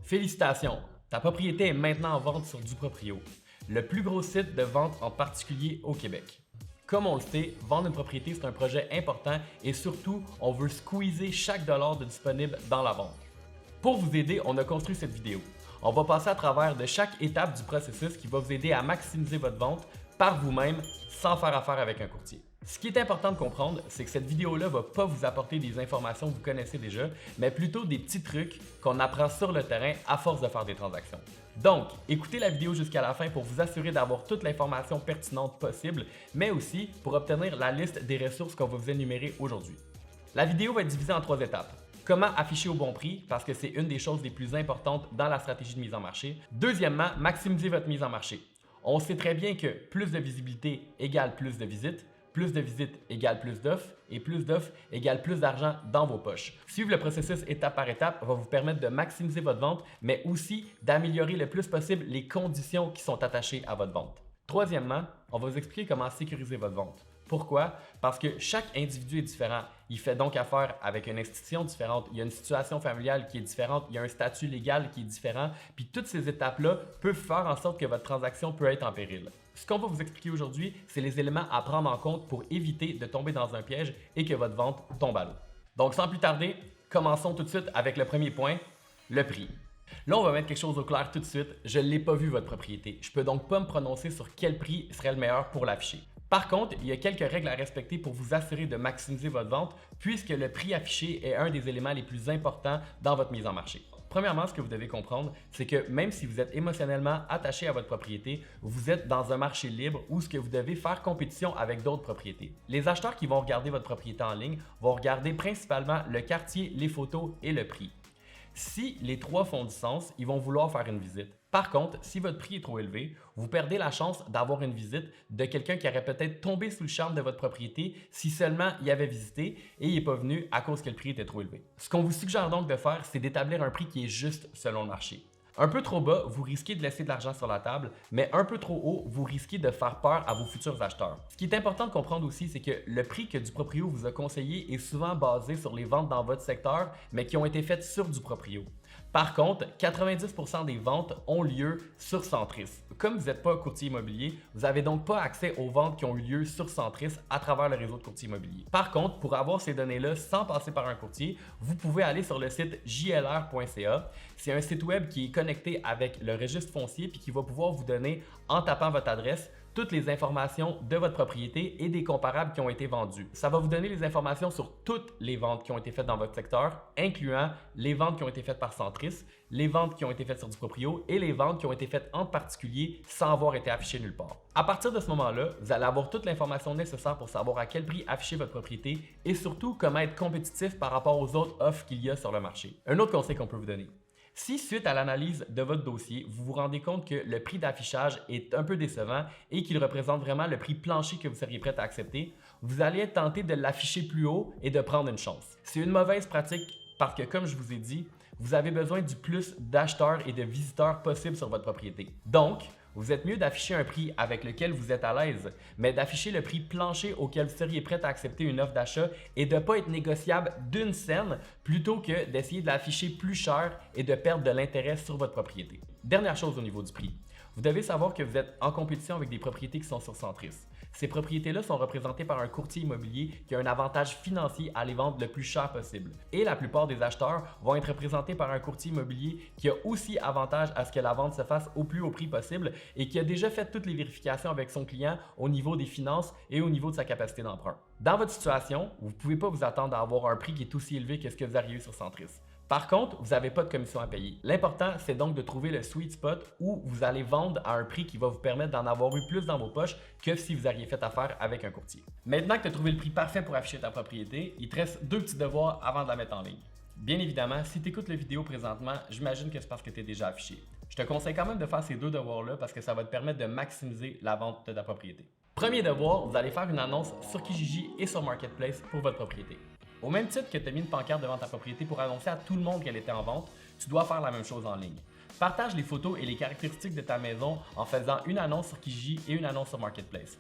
Félicitations! Ta propriété est maintenant en vente sur Duproprio, le plus gros site de vente en particulier au Québec. Comme on le sait, vendre une propriété, c'est un projet important et surtout, on veut squeezer chaque dollar de disponible dans la vente. Pour vous aider, on a construit cette vidéo. On va passer à travers de chaque étape du processus qui va vous aider à maximiser votre vente par vous-même sans faire affaire avec un courtier. Ce qui est important de comprendre, c'est que cette vidéo-là ne va pas vous apporter des informations que vous connaissez déjà, mais plutôt des petits trucs qu'on apprend sur le terrain à force de faire des transactions. Donc, écoutez la vidéo jusqu'à la fin pour vous assurer d'avoir toute l'information pertinente possible, mais aussi pour obtenir la liste des ressources qu'on va vous énumérer aujourd'hui. La vidéo va être divisée en 3 étapes. Comment afficher au bon prix, parce que c'est une des choses les plus importantes dans la stratégie de mise en marché. Deuxièmement, maximiser votre mise en marché. On sait très bien que plus de visibilité égale plus de visites. Plus de visites égale plus d'offres et plus d'offres égale plus d'argent dans vos poches. Suivre le processus étape par étape va vous permettre de maximiser votre vente, mais aussi d'améliorer le plus possible les conditions qui sont attachées à votre vente. Troisièmement, on va vous expliquer comment sécuriser votre vente. Pourquoi? Parce que chaque individu est différent. Il fait donc affaire avec une institution différente, il y a une situation familiale qui est différente, il y a un statut légal qui est différent, puis toutes ces étapes-là peuvent faire en sorte que votre transaction peut être en péril. Ce qu'on va vous expliquer aujourd'hui, c'est les éléments à prendre en compte pour éviter de tomber dans un piège et que votre vente tombe à l'eau. Donc sans plus tarder, commençons tout de suite avec le premier point, le prix. Là, on va mettre quelque chose au clair tout de suite. Je ne l'ai pas vu votre propriété. Je ne peux donc pas me prononcer sur quel prix serait le meilleur pour l'afficher. Par contre, il y a quelques règles à respecter pour vous assurer de maximiser votre vente puisque le prix affiché est un des éléments les plus importants dans votre mise en marché. Premièrement, ce que vous devez comprendre, c'est que même si vous êtes émotionnellement attaché à votre propriété, vous êtes dans un marché libre où ce que vous devez faire compétition avec d'autres propriétés. Les acheteurs qui vont regarder votre propriété en ligne vont regarder principalement le quartier, les photos et le prix. Si les trois font du sens, ils vont vouloir faire une visite. Par contre, si votre prix est trop élevé, vous perdez la chance d'avoir une visite de quelqu'un qui aurait peut-être tombé sous le charme de votre propriété si seulement il avait visité et il n'est pas venu à cause que le prix était trop élevé. Ce qu'on vous suggère donc de faire, c'est d'établir un prix qui est juste selon le marché. Un peu trop bas, vous risquez de laisser de l'argent sur la table, mais un peu trop haut, vous risquez de faire peur à vos futurs acheteurs. Ce qui est important de comprendre aussi, c'est que le prix que Duproprio vous a conseillé est souvent basé sur les ventes dans votre secteur, mais qui ont été faites sur Duproprio. Par contre, 90% des ventes ont lieu sur Centris. Comme vous n'êtes pas courtier immobilier, vous n'avez donc pas accès aux ventes qui ont eu lieu sur Centris à travers le réseau de courtiers immobiliers. Par contre, pour avoir ces données-là sans passer par un courtier, vous pouvez aller sur le site jlr.ca. C'est un site web qui est connecté avec le registre foncier puis qui va pouvoir vous donner, en tapant votre adresse, toutes les informations de votre propriété et des comparables qui ont été vendus. Ça va vous donner les informations sur toutes les ventes qui ont été faites dans votre secteur, incluant les ventes qui ont été faites par Centris, les ventes qui ont été faites sur Duproprio et les ventes qui ont été faites en particulier sans avoir été affichées nulle part. À partir de ce moment-là, vous allez avoir toute l'information nécessaire pour savoir à quel prix afficher votre propriété et surtout comment être compétitif par rapport aux autres offres qu'il y a sur le marché. Un autre conseil qu'on peut vous donner. Si suite à l'analyse de votre dossier, vous vous rendez compte que le prix d'affichage est un peu décevant et qu'il représente vraiment le prix plancher que vous seriez prêt à accepter, vous allez être tenté de l'afficher plus haut et de prendre une chance. C'est une mauvaise pratique parce que, comme je vous ai dit, vous avez besoin du plus d'acheteurs et de visiteurs possible sur votre propriété. Donc, vous êtes mieux d'afficher un prix avec lequel vous êtes à l'aise, mais d'afficher le prix plancher auquel vous seriez prêt à accepter une offre d'achat et de ne pas être négociable d'une scène plutôt que d'essayer de l'afficher plus cher et de perdre de l'intérêt sur votre propriété. Dernière chose au niveau du prix. Vous devez savoir que vous êtes en compétition avec des propriétés qui sont sur Centris. Ces propriétés-là sont représentées par un courtier immobilier qui a un avantage financier à les vendre le plus cher possible. Et la plupart des acheteurs vont être représentés par un courtier immobilier qui a aussi avantage à ce que la vente se fasse au plus haut prix possible et qui a déjà fait toutes les vérifications avec son client au niveau des finances et au niveau de sa capacité d'emprunt. Dans votre situation, vous ne pouvez pas vous attendre à avoir un prix qui est aussi élevé que ce que vous auriez eu sur Centris. Par contre, vous n'avez pas de commission à payer. L'important, c'est donc de trouver le sweet spot où vous allez vendre à un prix qui va vous permettre d'en avoir eu plus dans vos poches que si vous auriez fait affaire avec un courtier. Maintenant que tu as trouvé le prix parfait pour afficher ta propriété, il te reste 2 petits devoirs avant de la mettre en ligne. Bien évidemment, si tu écoutes la vidéo présentement, j'imagine que c'est parce que tu es déjà affiché. Je te conseille quand même de faire ces 2 devoirs-là parce que ça va te permettre de maximiser la vente de ta propriété. Premier devoir, vous allez faire une annonce sur Kijiji et sur Marketplace pour votre propriété. Au même titre que tu as mis une pancarte devant ta propriété pour annoncer à tout le monde qu'elle était en vente, tu dois faire la même chose en ligne. Partage les photos et les caractéristiques de ta maison en faisant une annonce sur Kijiji et une annonce sur Marketplace.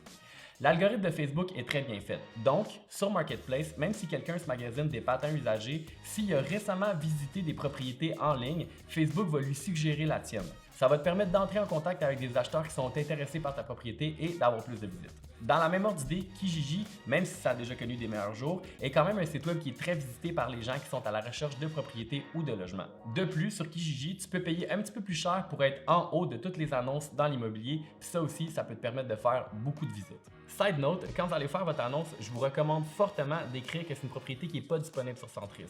L'algorithme de Facebook est très bien fait. Donc, sur Marketplace, même si quelqu'un se magasine des patins usagés, s'il a récemment visité des propriétés en ligne, Facebook va lui suggérer la tienne. Ça va te permettre d'entrer en contact avec des acheteurs qui sont intéressés par ta propriété et d'avoir plus de visites. Dans la même ordre d'idée, Kijiji, même si ça a déjà connu des meilleurs jours, est quand même un site web qui est très visité par les gens qui sont à la recherche de propriétés ou de logements. De plus, sur Kijiji, tu peux payer un petit peu plus cher pour être en haut de toutes les annonces dans l'immobilier, puis ça aussi, ça peut te permettre de faire beaucoup de visites. Side note, quand vous allez faire votre annonce, je vous recommande fortement d'écrire que c'est une propriété qui n'est pas disponible sur Centris.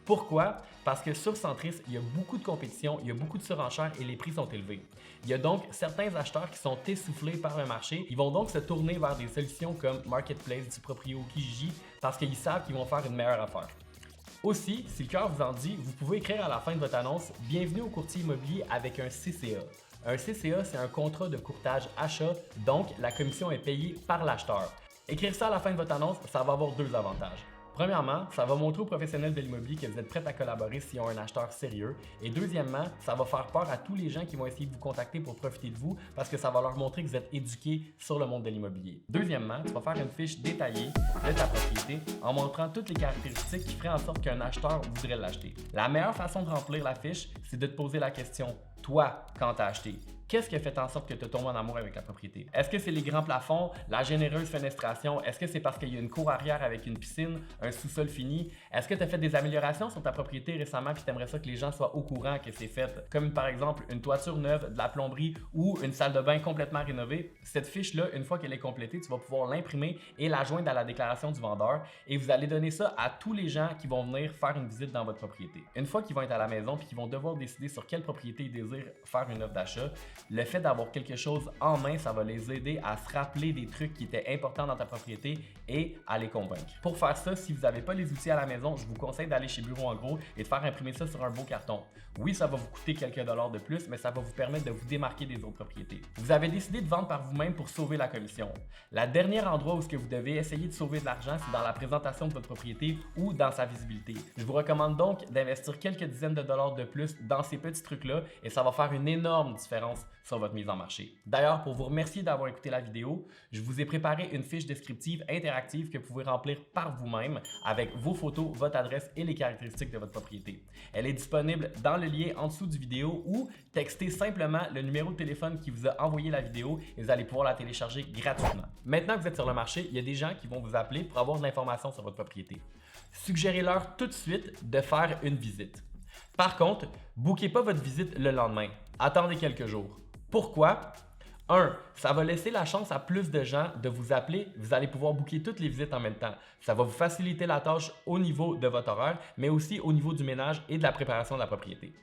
Pourquoi? Parce que sur Centris, il y a beaucoup de compétition, il y a beaucoup de surenchères et les prix sont élevés. Il y a donc certains acheteurs qui sont essoufflés par le marché. Ils vont donc se tourner vers des solutions comme Marketplace, Duproprio, Kijiji parce qu'ils savent qu'ils vont faire une meilleure affaire. Aussi, si le cœur vous en dit, vous pouvez écrire à la fin de votre annonce « Bienvenue au courtier immobilier avec un CCA ». Un CCA, c'est un contrat de courtage achat, donc la commission est payée par l'acheteur. Écrire ça à la fin de votre annonce, ça va avoir deux avantages. Premièrement, ça va montrer aux professionnels de l'immobilier que vous êtes prêts à collaborer s'ils ont un acheteur sérieux. Et deuxièmement, ça va faire peur à tous les gens qui vont essayer de vous contacter pour profiter de vous parce que ça va leur montrer que vous êtes éduqués sur le monde de l'immobilier. Deuxièmement, tu vas faire une fiche détaillée de ta propriété en montrant toutes les caractéristiques qui feraient en sorte qu'un acheteur voudrait l'acheter. La meilleure façon de remplir la fiche, c'est de te poser la question, toi, quand tu as acheté, qu'est-ce qui a fait en sorte que tu tombes en amour avec la propriété? Est-ce que c'est les grands plafonds, la généreuse fenestration? Est-ce que c'est parce qu'il y a une cour arrière avec une piscine, un sous-sol fini? Est-ce que tu as fait des améliorations sur ta propriété récemment et tu aimerais ça que les gens soient au courant que c'est fait? Comme par exemple une toiture neuve, de la plomberie ou une salle de bain complètement rénovée. Cette fiche-là, une fois qu'elle est complétée, tu vas pouvoir l'imprimer et la joindre à la déclaration du vendeur et vous allez donner ça à tous les gens qui vont venir faire une visite dans votre propriété. Une fois qu'ils vont être à la maison et qu'ils vont devoir décider sur quelle propriété ils désirent faire une offre d'achat, le fait d'avoir quelque chose en main, ça va les aider à se rappeler des trucs qui étaient importants dans ta propriété et à les convaincre. Pour faire ça, si vous n'avez pas les outils à la maison, je vous conseille d'aller chez Bureau en Gros et de faire imprimer ça sur un beau carton. Oui, ça va vous coûter quelques dollars de plus, mais ça va vous permettre de vous démarquer des autres propriétés. Vous avez décidé de vendre par vous-même pour sauver la commission. Le dernier endroit où vous devez essayer de sauver de l'argent, c'est dans la présentation de votre propriété ou dans sa visibilité. Je vous recommande donc d'investir quelques dizaines de dollars de plus dans ces petits trucs-là et ça va faire une énorme différence sur votre mise en marché. D'ailleurs, pour vous remercier d'avoir écouté la vidéo, je vous ai préparé une fiche descriptive interactive que vous pouvez remplir par vous-même avec vos photos, votre adresse et les caractéristiques de votre propriété. Elle est disponible dans le lien en dessous du vidéo ou textez simplement le numéro de téléphone qui vous a envoyé la vidéo et vous allez pouvoir la télécharger gratuitement. Maintenant que vous êtes sur le marché, il y a des gens qui vont vous appeler pour avoir de l'information sur votre propriété. Suggérez-leur tout de suite de faire une visite. Par contre, bookez pas votre visite le lendemain. Attendez quelques jours. Pourquoi? 1. Ça va laisser la chance à plus de gens de vous appeler. Vous allez pouvoir booker toutes les visites en même temps. Ça va vous faciliter la tâche au niveau de votre horaire, mais aussi au niveau du ménage et de la préparation de la propriété.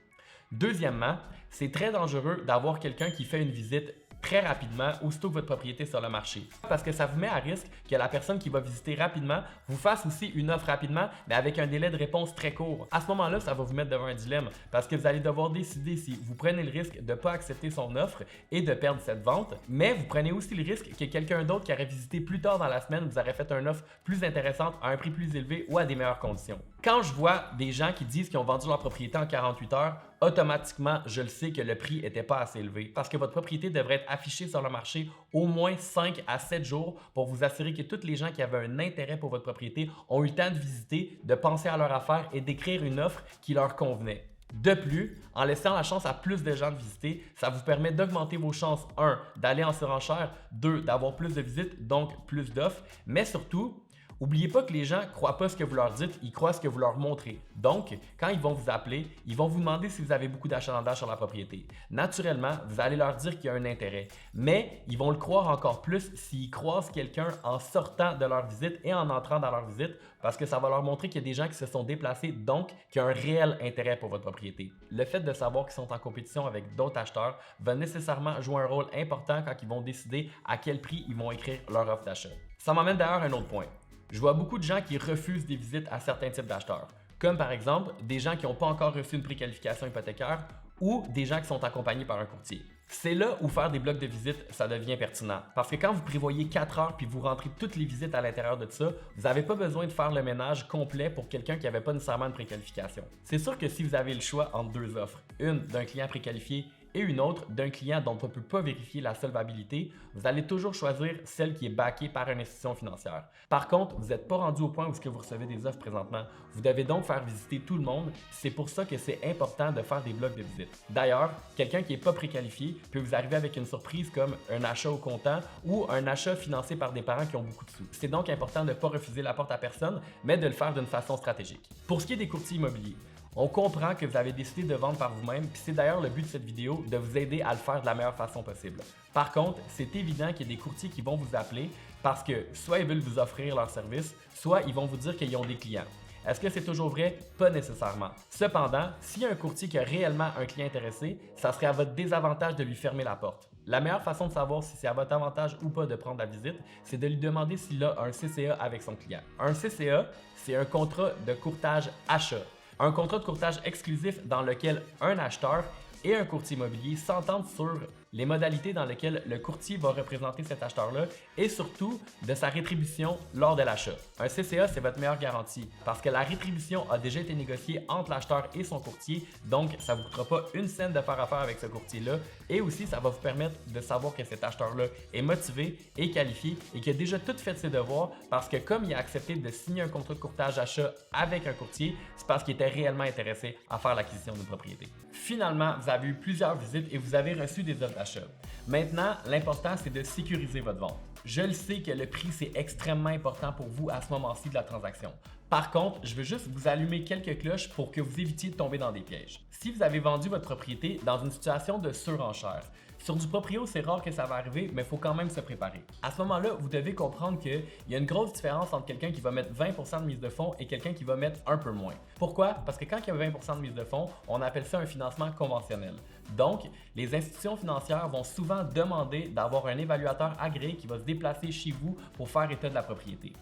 Deuxièmement, c'est très dangereux d'avoir quelqu'un qui fait une visite très rapidement aussitôt que votre propriété est sur le marché. Parce que ça vous met à risque que la personne qui va visiter rapidement vous fasse aussi une offre rapidement, mais avec un délai de réponse très court. À ce moment-là, ça va vous mettre devant un dilemme parce que vous allez devoir décider si vous prenez le risque de ne pas accepter son offre et de perdre cette vente, mais vous prenez aussi le risque que quelqu'un d'autre qui aurait visité plus tard dans la semaine vous aurait fait une offre plus intéressante à un prix plus élevé ou à des meilleures conditions. Quand je vois des gens qui disent qu'ils ont vendu leur propriété en 48 heures, automatiquement, je le sais que le prix n'était pas assez élevé parce que votre propriété devrait être affichée sur le marché au moins 5 à 7 jours pour vous assurer que tous les gens qui avaient un intérêt pour votre propriété ont eu le temps de visiter, de penser à leur affaire et d'écrire une offre qui leur convenait. De plus, en laissant la chance à plus de gens de visiter, ça vous permet d'augmenter vos chances, 1, d'aller en surenchère, 2, d'avoir plus de visites, donc plus d'offres, mais surtout, n'oubliez pas que les gens ne croient pas ce que vous leur dites, ils croient ce que vous leur montrez. Donc, quand ils vont vous appeler, ils vont vous demander si vous avez beaucoup d'achalandage sur la propriété. Naturellement, vous allez leur dire qu'il y a un intérêt, mais ils vont le croire encore plus s'ils croisent quelqu'un en sortant de leur visite et en entrant dans leur visite parce que ça va leur montrer qu'il y a des gens qui se sont déplacés, donc qui ont un réel intérêt pour votre propriété. Le fait de savoir qu'ils sont en compétition avec d'autres acheteurs va nécessairement jouer un rôle important quand ils vont décider à quel prix ils vont écrire leur offre d'achat. Ça m'amène d'ailleurs à un autre point. Je vois beaucoup de gens qui refusent des visites à certains types d'acheteurs, comme par exemple des gens qui n'ont pas encore reçu une préqualification hypothécaire ou des gens qui sont accompagnés par un courtier. C'est là où faire des blocs de visite, ça devient pertinent. Parce que quand vous prévoyez 4 heures puis vous rentrez toutes les visites à l'intérieur de ça, vous n'avez pas besoin de faire le ménage complet pour quelqu'un qui n'avait pas nécessairement de préqualification. C'est sûr que si vous avez le choix entre deux offres, une d'un client préqualifié et une autre d'un client dont on ne peut pas vérifier la solvabilité, vous allez toujours choisir celle qui est backée par une institution financière. Par contre, vous n'êtes pas rendu au point où vous recevez des offres présentement. Vous devez donc faire visiter tout le monde. C'est pour ça que c'est important de faire des blocs de visite. D'ailleurs, quelqu'un qui n'est pas préqualifié peut vous arriver avec une surprise comme un achat au comptant ou un achat financé par des parents qui ont beaucoup de sous. C'est donc important de ne pas refuser la porte à personne, mais de le faire d'une façon stratégique. Pour ce qui est des courtiers immobiliers, on comprend que vous avez décidé de vendre par vous-même, puis c'est d'ailleurs le but de cette vidéo, de vous aider à le faire de la meilleure façon possible. Par contre, c'est évident qu'il y a des courtiers qui vont vous appeler parce que soit ils veulent vous offrir leur service, soit ils vont vous dire qu'ils ont des clients. Est-ce que c'est toujours vrai? Pas nécessairement. Cependant, s'il y a un courtier qui a réellement un client intéressé, ça serait à votre désavantage de lui fermer la porte. La meilleure façon de savoir si c'est à votre avantage ou pas de prendre la visite, c'est de lui demander s'il a un CCA avec son client. Un CCA, c'est un contrat de courtage achat. Un contrat de courtage exclusif dans lequel un acheteur et un courtier immobilier s'entendent sur les modalités dans lesquelles le courtier va représenter cet acheteur-là et surtout de sa rétribution lors de l'achat. Un CCA, c'est votre meilleure garantie parce que la rétribution a déjà été négociée entre l'acheteur et son courtier, donc ça ne vous coûtera pas une scène de faire affaire avec ce courtier-là et aussi ça va vous permettre de savoir que cet acheteur-là est motivé et qualifié et qu'il a déjà tout fait de ses devoirs parce que comme il a accepté de signer un contrat de courtage achat avec un courtier, c'est parce qu'il était réellement intéressé à faire l'acquisition d'une propriété. Finalement, vous avez eu plusieurs visites et vous avez reçu des offres d'achat. Maintenant, l'important, c'est de sécuriser votre vente. Je le sais que le prix, c'est extrêmement important pour vous à ce moment-ci de la transaction. Par contre, je veux juste vous allumer quelques cloches pour que vous évitiez de tomber dans des pièges. Si vous avez vendu votre propriété dans une situation de surenchère, sur du proprio, c'est rare que ça va arriver, mais il faut quand même se préparer. À ce moment-là, vous devez comprendre qu'il y a une grosse différence entre quelqu'un qui va mettre 20% de mise de fonds et quelqu'un qui va mettre un peu moins. Pourquoi? Parce que quand il y a 20% de mise de fonds, on appelle ça un financement conventionnel. Donc, les institutions financières vont souvent demander d'avoir un évaluateur agréé qui va se déplacer chez vous pour faire état de la propriété.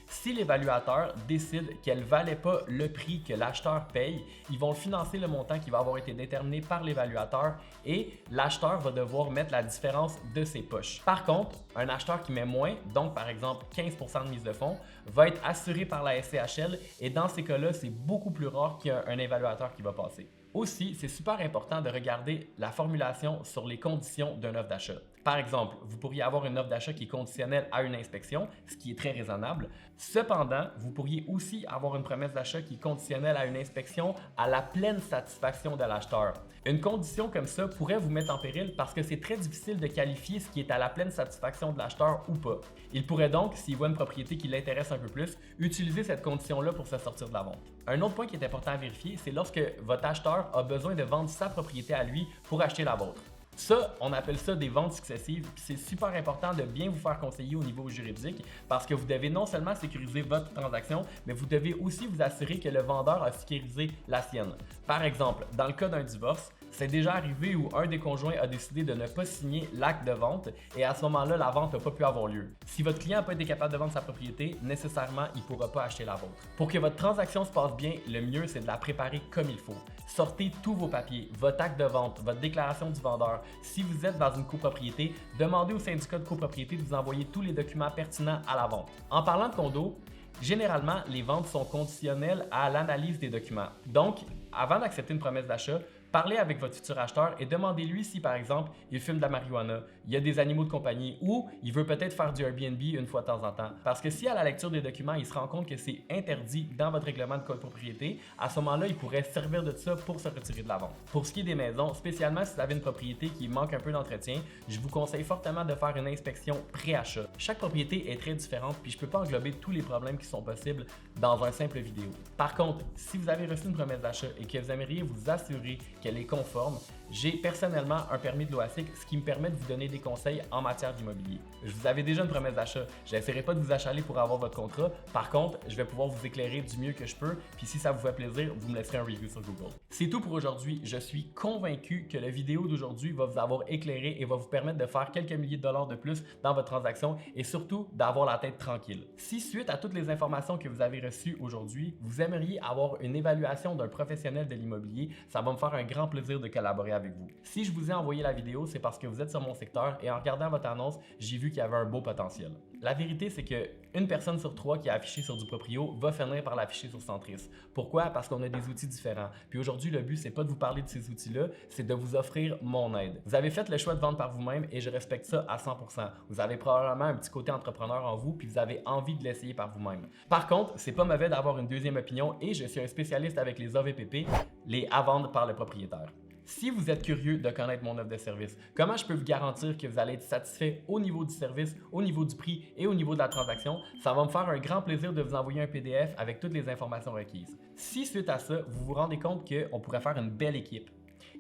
Si l'évaluateur décide qu'elle ne valait pas le prix que l'acheteur paye, ils vont financer le montant qui va avoir été déterminé par l'évaluateur et l'acheteur va devoir mettre la différence de ses poches. Par contre, un acheteur qui met moins, donc par exemple 15% de mise de fonds, va être assuré par la SCHL et dans ces cas-là, c'est beaucoup plus rare qu'il y ait un évaluateur qui va passer. Aussi, c'est super important de regarder la formulation sur les conditions d'une offre d'achat. Par exemple, vous pourriez avoir une offre d'achat qui est conditionnelle à une inspection, ce qui est très raisonnable. Cependant, vous pourriez aussi avoir une promesse d'achat qui est conditionnelle à une inspection à la pleine satisfaction de l'acheteur. Une condition comme ça pourrait vous mettre en péril parce que c'est très difficile de qualifier ce qui est à la pleine satisfaction de l'acheteur ou pas. Il pourrait donc, s'il voit une propriété qui l'intéresse un peu plus, utiliser cette condition-là pour se sortir de la vente. Un autre point qui est important à vérifier, c'est lorsque votre acheteur a besoin de vendre sa propriété à lui pour acheter la vôtre. Ça, on appelle ça des ventes successives, puis c'est super important de bien vous faire conseiller au niveau juridique parce que vous devez non seulement sécuriser votre transaction, mais vous devez aussi vous assurer que le vendeur a sécurisé la sienne. Par exemple, dans le cas d'un divorce, c'est déjà arrivé où un des conjoints a décidé de ne pas signer l'acte de vente et à ce moment-là, la vente n'a pas pu avoir lieu. Si votre client n'a pas été capable de vendre sa propriété, nécessairement, il ne pourra pas acheter la vôtre. Pour que votre transaction se passe bien, le mieux, c'est de la préparer comme il faut. Sortez tous vos papiers, votre acte de vente, votre déclaration du vendeur. Si vous êtes dans une copropriété, demandez au syndicat de copropriété de vous envoyer tous les documents pertinents à la vente. En parlant de condo, généralement, les ventes sont conditionnelles à l'analyse des documents. Donc, avant d'accepter une promesse d'achat, parlez avec votre futur acheteur et demandez-lui si, par exemple, il fume de la marijuana, il y a des animaux de compagnie ou il veut peut-être faire du Airbnb une fois de temps en temps. Parce que si à la lecture des documents, il se rend compte que c'est interdit dans votre règlement de copropriété, à ce moment-là, il pourrait servir de ça pour se retirer de la vente. Pour ce qui est des maisons, spécialement si vous avez une propriété qui manque un peu d'entretien, je vous conseille fortement de faire une inspection pré-achat. Chaque propriété est très différente puis je ne peux pas englober tous les problèmes qui sont possibles dans un simple vidéo. Par contre, si vous avez reçu une promesse d'achat et que vous aimeriez vous assurer qu'elle est conforme, j'ai personnellement un permis de l'OASIC, ce qui me permet de vous donner des conseils en matière d'immobilier. Je vous avais déjà une promesse d'achat, je n'essaierai pas de vous achaler pour avoir votre contrat. Par contre, je vais pouvoir vous éclairer du mieux que je peux, puis si ça vous fait plaisir, vous me laisserez un review sur Google. C'est tout pour aujourd'hui. Je suis convaincu que la vidéo d'aujourd'hui va vous avoir éclairé et va vous permettre de faire quelques milliers de dollars de plus dans votre transaction et surtout d'avoir la tête tranquille. Si suite à toutes les informations que vous avez reçues aujourd'hui, vous aimeriez avoir une évaluation d'un professionnel de l'immobilier, ça va me faire un grand plaisir de collaborer avec vous. Si je vous ai envoyé la vidéo, c'est parce que vous êtes sur mon secteur et en regardant votre annonce, j'ai vu qu'il y avait un beau potentiel. la vérité, c'est que une personne sur 3 qui a affiché sur du proprio va finir par l'afficher sur Centris. Pourquoi? Parce qu'on a des outils différents. Puis aujourd'hui, le but, c'est pas de vous parler de ces outils-là, c'est de vous offrir mon aide. Vous avez fait le choix de vendre par vous-même et je respecte ça à 100%. Vous avez probablement un petit côté entrepreneur en vous puis vous avez envie de l'essayer par vous-même. Par contre, c'est pas mauvais d'avoir une deuxième opinion et je suis un spécialiste avec les AVPP, les à vendre par le propriétaire. Si vous êtes curieux de connaître mon offre de service, comment je peux vous garantir que vous allez être satisfait au niveau du service, au niveau du prix et au niveau de la transaction? Ça va me faire un grand plaisir de vous envoyer un PDF avec toutes les informations requises. Si suite à ça, vous vous rendez compte qu'on pourrait faire une belle équipe,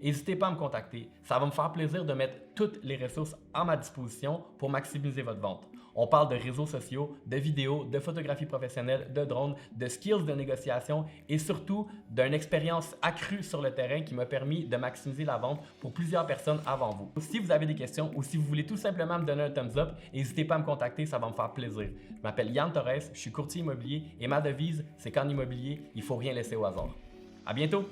n'hésitez pas à me contacter. Ça va me faire plaisir de mettre toutes les ressources à ma disposition pour maximiser votre vente. On parle de réseaux sociaux, de vidéos, de photographie professionnelle, de drones, de skills de négociation et surtout d'une expérience accrue sur le terrain qui m'a permis de maximiser la vente pour plusieurs personnes avant vous. Si vous avez des questions ou si vous voulez tout simplement me donner un thumbs up, n'hésitez pas à me contacter, ça va me faire plaisir. Je m'appelle Yann Torres, je suis courtier immobilier et ma devise, c'est qu'en immobilier, il ne faut rien laisser au hasard. À bientôt!